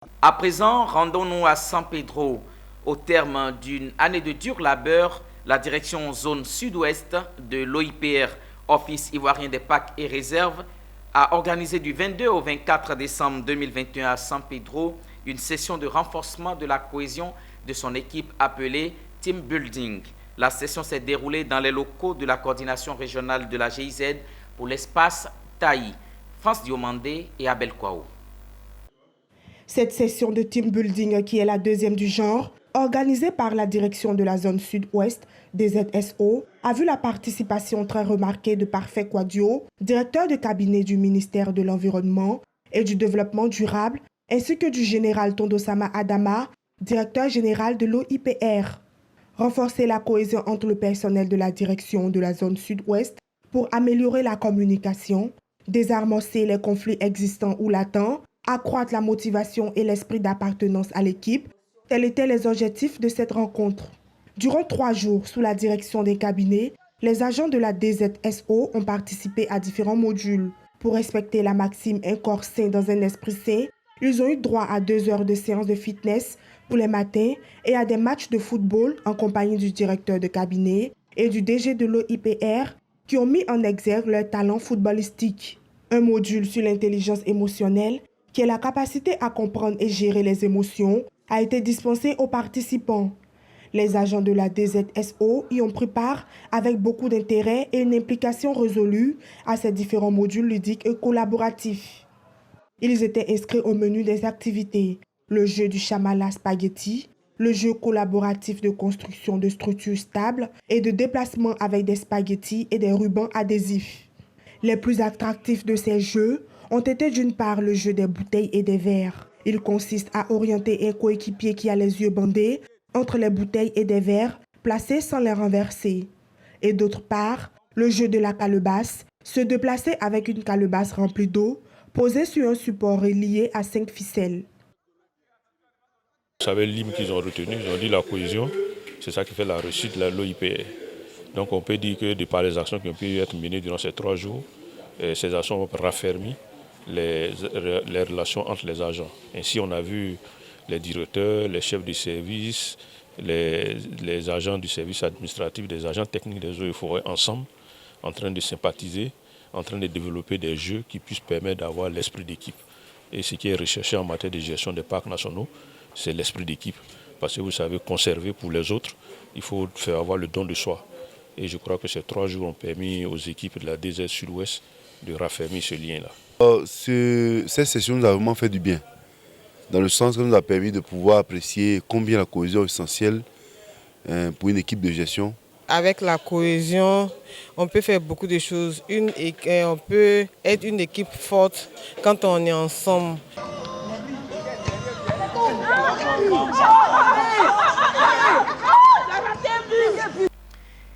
À présent, rendons-nous à San Pedro. Au terme d'une année de dur labeur, la direction zone sud-ouest de l'OIPR, Office ivoirien des parcs et réserves, a organisé du 22 au 24 décembre 2021 à San Pedro une session de renforcement de la cohésion de son équipe appelée Team Building. La session s'est déroulée dans les locaux de la coordination régionale de la GIZ pour l'espace Taï. France Diomandé et Abel Kouaou. Cette session de team building, qui est la deuxième du genre, organisée par la direction de la zone sud-ouest des ZSO, a vu la participation très remarquée de Parfait Quadio, directeur de cabinet du ministère de l'Environnement et du Développement durable, ainsi que du général Tondosama Adama, directeur général de l'OIPR. Renforcer la cohésion entre le personnel de la direction de la zone sud-ouest pour améliorer la communication, désarmer les conflits existants ou latents, accroître la motivation et l'esprit d'appartenance à l'équipe, tels étaient les objectifs de cette rencontre. Durant 3 jours, sous la direction des cabinets, les agents de la DZSO ont participé à différents modules. Pour respecter la maxime « un corps sain dans un esprit sain », ils ont eu droit à 2 heures de séance de fitness pour les matins et à des matchs de football en compagnie du directeur de cabinet et du DG de l'OIPR qui ont mis en exergue leur talent footballistique. Un module sur l'intelligence émotionnelle, qui est la capacité à comprendre et gérer les émotions, a été dispensé aux participants. Les agents de la DZSO y ont pris part avec beaucoup d'intérêt et une implication résolue à ces différents modules ludiques et collaboratifs. Ils étaient inscrits au menu des activités: le jeu du chamala spaghetti, le jeu collaboratif de construction de structures stables et de déplacement avec des spaghettis et des rubans adhésifs. Les plus attractifs de ces jeux ont été d'une part le jeu des bouteilles et des verres. Il consiste à orienter un coéquipier qui a les yeux bandés entre les bouteilles et des verres placés sans les renverser. Et d'autre part, le jeu de la calebasse, se déplacer avec une calebasse remplie d'eau posée sur un support relié à 5 ficelles. Vous savez, l'hymne qu'ils ont retenu, ils ont dit la cohésion, c'est ça qui fait la réussite de l'OIPR. Donc on peut dire que de par les actions qui ont pu être menées durant ces 3 jours, ces actions ont raffermi les relations entre les agents. Ainsi, on a vu les directeurs, les chefs de service, les agents du service administratif, les agents techniques des eaux et forêts ensemble, en train de sympathiser, en train de développer des jeux qui puissent permettre d'avoir l'esprit d'équipe. Et ce qui est recherché en matière de gestion des parcs nationaux, c'est l'esprit d'équipe. Parce que vous savez, conserver pour les autres, il faut faire avoir le don de soi. Et je crois que ces 3 jours ont permis aux équipes de la DZ Sud-Ouest de raffermir ce lien-là. Cette session nous a vraiment fait du bien, dans le sens que nous a permis de pouvoir apprécier combien la cohésion est essentielle pour une équipe de gestion. Avec la cohésion, on peut faire beaucoup de choses. On peut être une équipe forte quand on est ensemble.